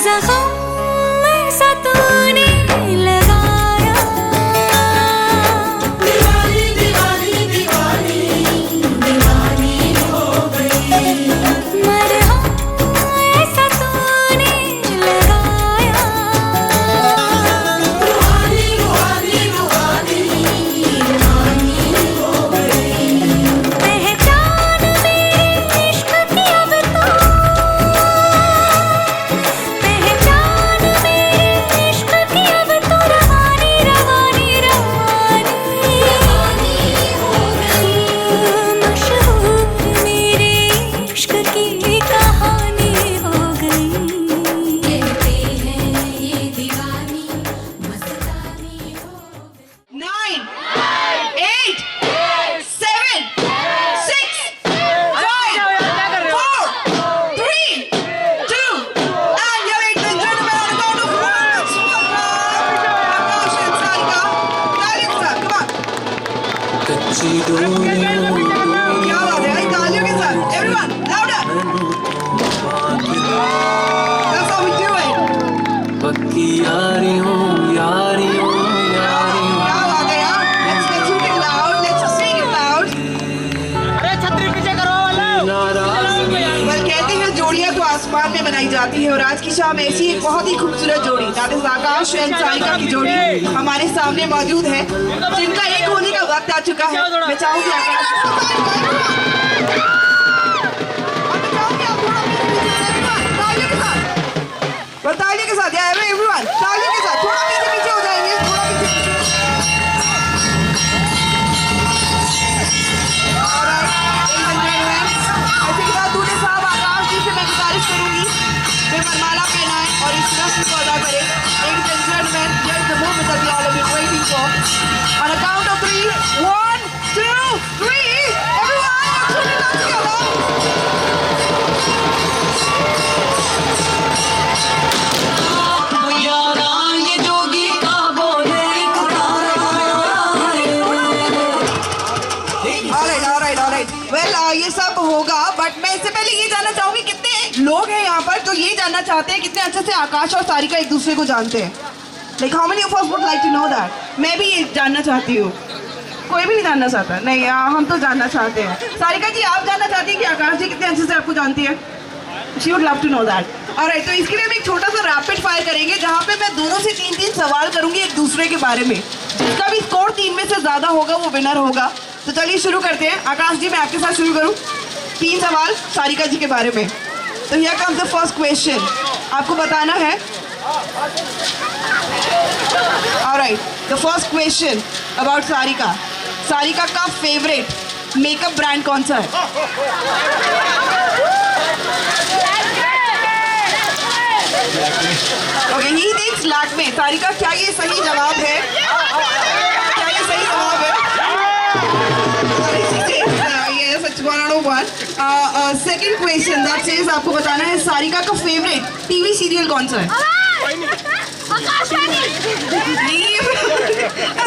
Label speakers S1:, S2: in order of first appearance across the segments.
S1: जख्म सा तूने लगाया, दीवानी दीवानी दीवानी दीवानी हो गई, मरहम ऐसा तूने लगाया, रूहानी रूहानी रूहानी रूहानी हो गई, पहचान मेरे इश्क की अब तो, पहचान मेरे इश्क की अब तो रवानी रवानी रवानी हो गई, मशहूर मेरे इश्क की कहानी हो गई, कहते हैं ये दीवानी मस्तानी हो गई।
S2: 9, 8, 7, 6, 5, 4, 3, 2, and your ladies and gentlemen, on the count of 1, let's welcome Akash and Sarika. तालियों के साथ, come on.
S3: कच्ची डोरियों
S2: क्या बात है, तालियों के साथ, everyone, louder. That's how we do it.
S3: पक्की यारियों यारियों यारियों
S2: क्या बात है यार. Let's sing it loud. Let's sing it loud. Well, कहते हैं जोड़ियां तो आसमान में बनाई जाती है और आज की शाम ऐसी एक बहुत ही खूबसूरत जोड़ी that is Akash and Sarika की जोड़ी हमारे सामने मौजूद है, जिनका एक होने का वक्त आ चुका है। मैं चाहूंगी आकाश तालियों के साथ यार, एवरीवन तालियों के साथ थोड़ा पीछे हो जाएंगे, थोड़ा पीछे। ऐसे के बाद दूल्हे साहब आकाश जी से मैं गुजारिश करूंगी वे वरमाला पहनाएं और इस रस्म को अदा करें। Ladies and gentlemen, here's the moment that we all have been waiting for. On a count of 3, 1, 2, 3, everyone, put it up together. ये सब होगा, बट मैं इससे पहले ये जानना चाहूंगी कितने लोग हैं यहाँ पर जो ये जानना चाहते हैं कितने अच्छे से आकाश और सारिका एक दूसरे को जानते हैं। Like how many of us would like to know that. मैं भी ये जानना चाहती हूँ। कोई भी नहीं जानना चाहता? नहीं, हम तो जानना चाहते हैं। सारिका जी, आप जानना चाहती हैं कि आकाश जी कितने अच्छे से आपको जानती है? She would love to know that. Alright, तो इसके लिए हम एक छोटा सा रैपिड फायर करेंगे जहाँ पे मैं दोनों से 3-3 सवाल करूंगी एक दूसरे के बारे में। जिसका भी स्कोर 3 में से ज्यादा होगा वो विनर होगा। तो चलिए शुरू करते हैं। आकाश जी, मैं आपके साथ शुरू करूं। 3 सवाल सारिका जी के बारे में। तो here comes the first question. आपको बताना है। Alright, the first question about Sarika. Sarika का फेवरेट मेकअप ब्रांड कौन सा है? Okay, he thinks Lakme. Sarika, क्या ये सही जवाब है? क्या ये सही जवाब है? Yes, it's 101. Second question that says आपको बताना है सारिका का फेवरेट टीवी सीरियल कौन सा है? नहीं,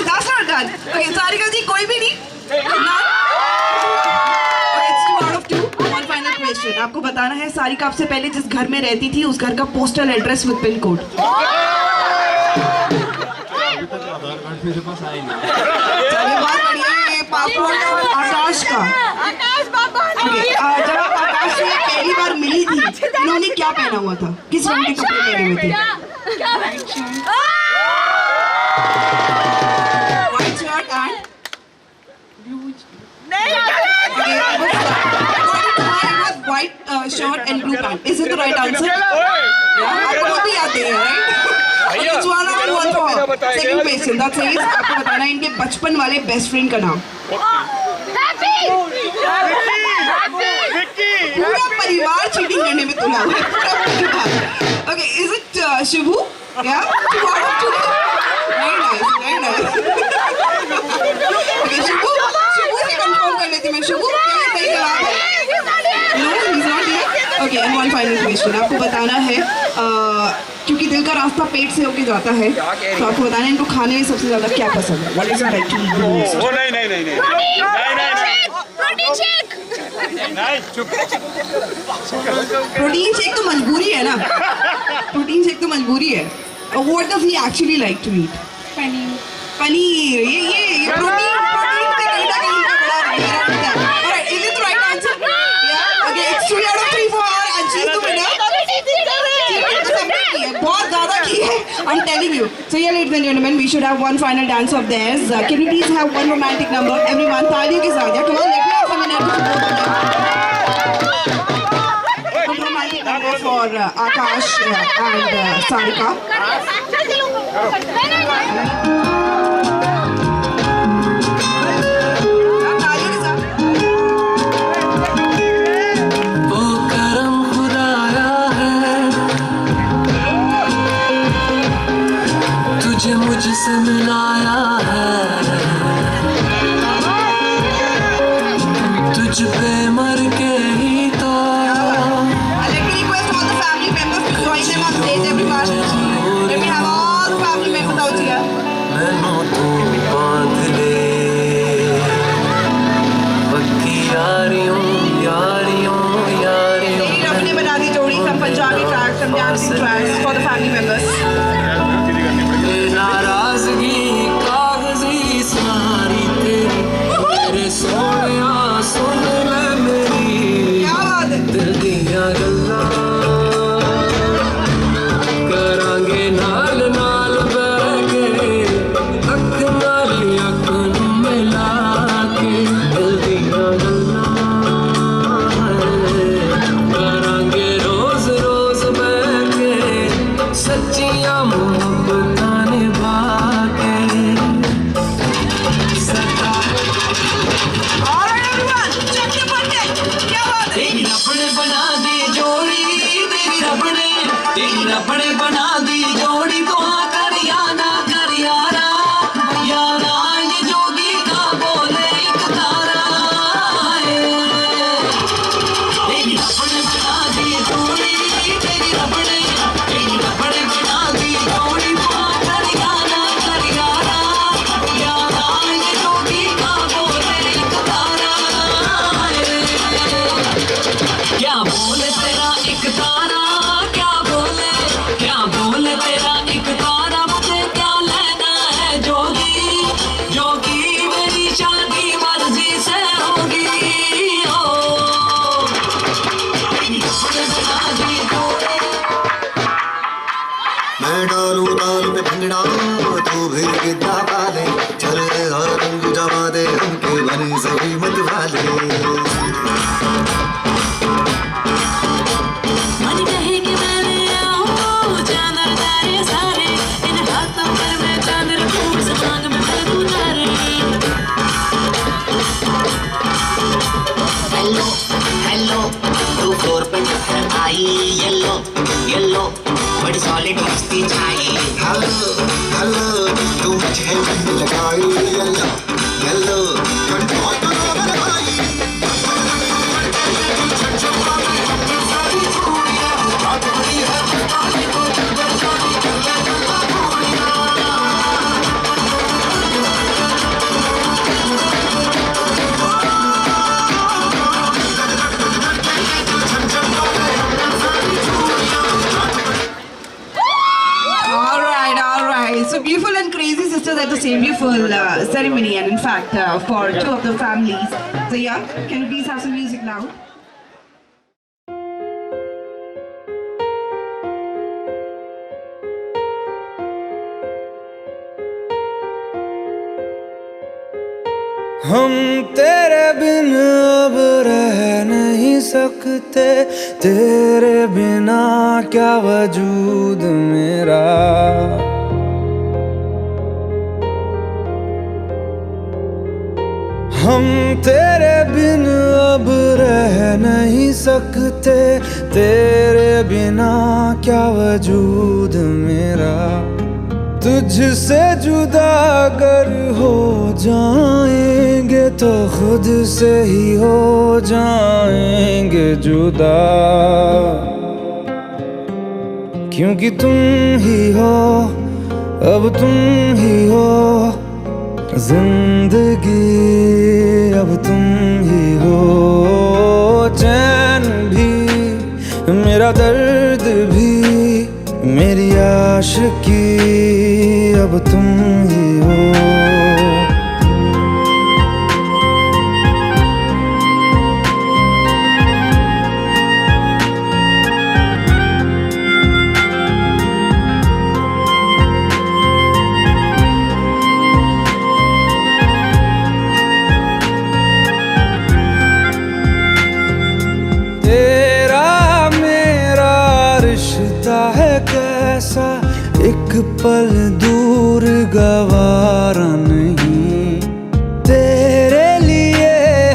S2: that's not done. Okay, Sarika जी कोई भी नहीं? None? Okay, it's 2 out of 2. One final question. आपको बताना है सारिका आपसे पहले जिस घर में रहती थी उस घर का postal address with pin code.
S3: मेरे पास आए नहीं।
S2: चलिए, बहुत बढ़िया है। पासपोर्ट आकाश का। जब आप आकाश से पहली बार मिली थी उन्होंने क्या पहना हुआ था? किस रंग के कपड़े पहने हुए थे? White shirt and white shirt and blue pant. Is it the right answer? आपको भी याद है, right? Second question that says आपको बताना है इनके बचपन वाले बेस्ट फ्रेंड का नाम। पूरा परिवार चीटिंग करने में तुला हुआ है, पूरा परिवार। Okay, is it Shibu? या 2 out of 2? Very nice, very nice. Okay, Shibu से कंफर्म कर लेती मैं। शिबू, क्या ये सही जवाब है? No, he is not here. Okay, and one final question. आपको बताना है क्योंकि दिल का रास्ता पेट से होके जाता है, तो आपको बताना है इनको खाने में सबसे ज्यादा क्या पसंद है? What is it like to eat the most?
S3: नहीं।
S2: प्रोटीन शेक तो मजबूरी है ना। प्रोटीन शेक तो मजबूरी है. What does he actually like to eat?
S1: Paneer.
S2: Paneer. ये प्रोटीन से कहीं ना कहीं का बड़ा मेरा होता है. Alright, is it the right answer? Yeah. Okay, it's 3 out of 3 for her and she's the winner. बहुत ज़्यादा की है. I'm telling you. So yeah, ladies and gentlemen, we should have one final dance of theirs. Can we please have one romantic number? Everyone, तालियों के साथ. Yeah, come on, let me have some energy to both of them. One romantic number for Akash and Sarika. तालियों के साथ.
S3: वो करम खुदाया है तुझे मुझसे मिलाया है तुझ पे मर के ही तो
S2: Let me request all the family members to join them on stage, everyone. Let me have all the family members out here.
S3: मैनू तू बांध ले पक्की यारियों यारियों यारियों
S2: मेरी रब ने बना दी जोड़ी. Some Punjabi tracks, some dancing tracks for the family members.
S3: नाराजगी कागजी सारी तेरी तेरे सोनिया सुन ले मेरी
S2: क्या बात है.
S3: दिल दिया गल्लां करांगे नाल नाल बैठ के अख नाल अख नूं मिला के दिल दिया गल्लां करांगे रोज रोज बैठ के सच्चियां मोहब्बतां निभा के सदा
S2: All right, everyone, check the button. क्या बात है.
S3: तेरी रब ने बना दी जोड़ी तेरी रब ने बना दी जोड़ी तो हाँ कर यारा यारा ये जोगी का बोले एक तारा है तेरी रब ने बना दी जोड़ी तेरी रब ने बना दी जोड़ी तो हाँ कर यारा यारा ये जोगी का बोले एक तारा है क्या बोले तेरा एक तारा क्या बोले तेरा एक तारा मुझे क्या लेना है जोगी जोगी मेरी शादी मर्जी से होगी ओ बना दी जोड़ी
S4: मैं डालू ताल पे भंगड़ा तू भी गिद्दा पाले चल और रंग जमा दे हमके बने सभी मत वाले
S1: मन कहे कि मैंने आऊँ चादर तारे सारे इन हाथों पर मैं चादर खूब से मांग में मैं उतारे.
S5: हेलो हेलो तू फ्लोर पे है आई येलो येलो बड़ी सॉलिड मस्ती छाई
S4: हेलो हेलो तू मुझे लगाई येलो येलो कंट्रोल करो मेरे भाई
S2: All right. So beautiful and crazy sisters at the same beautiful ceremony, and in fact, for two of the families. So yeah, can you please have some music loud?
S6: हम तेरे बिन अब रह नहीं सकते तेरे बिना क्या वजूद मेरा हम तेरे बिन अब रह नहीं सकते तेरे बिना क्या वजूद मेरा तुझसे जुदा अगर हो जाएंगे तो खुद से ही हो जाएंगे जुदा क्योंकि तुम ही हो अब तुम ही हो जिंदगी अब तुम ही हो चैन भी मेरा दर्द भी मेरी आशिकी अब तुम ही हो। कैसा एक पल दूर गवारा नहीं, तेरे लिए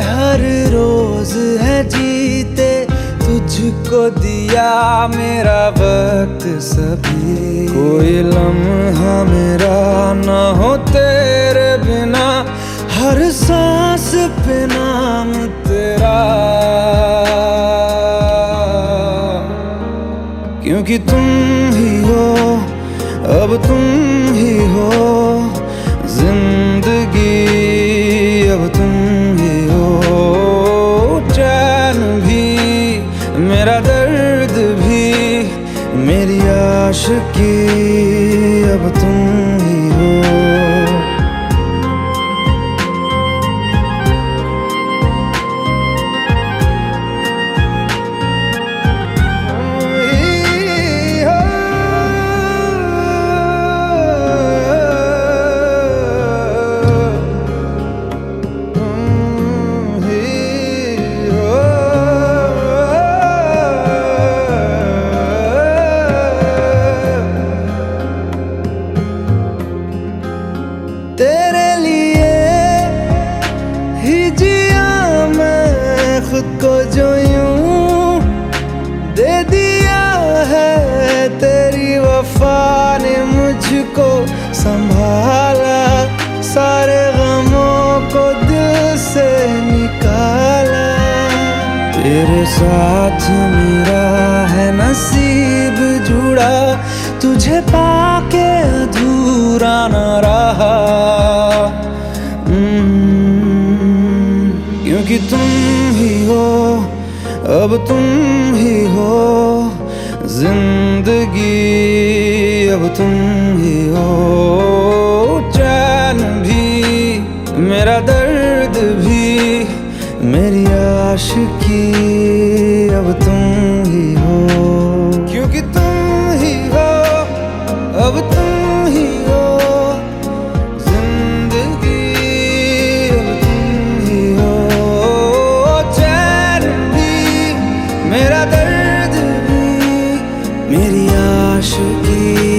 S6: हर रोज है जीते, तुझको दिया मेरा वक्त सभी। कोई लम्हा मेरा ना हो तेरे बिना, हर सांस पे नाम तेरा, क्योंकि तुम ही हो अब तुम ही हो जिंदगी, अब तुम ही हो चैन भी, मेरा दर्द भी, मेरी आशिकी अब तुम ही हो। तेरे लिए ही जिया मैं खुद को, जो यूं दे दिया है तेरी वफा ने मुझको संभाला, सारे गमों को दिल से निकाला। तेरे साथ मेरा है नसीब जुड़ा, तुझे पाके अधूरा न रहा, क्योंकि तुम ही हो अब तुम ही हो जिंदगी, अब तुम ही हो चैन भी, मेरा दर्द भी, मेरी आशिकी अब तुम ही हो, क्योंकि तुम ही हो अब तुम ही हो जिंदगी, अब तुम ही हो चैन भी, मेरा दर्द भी, मेरी आशिकी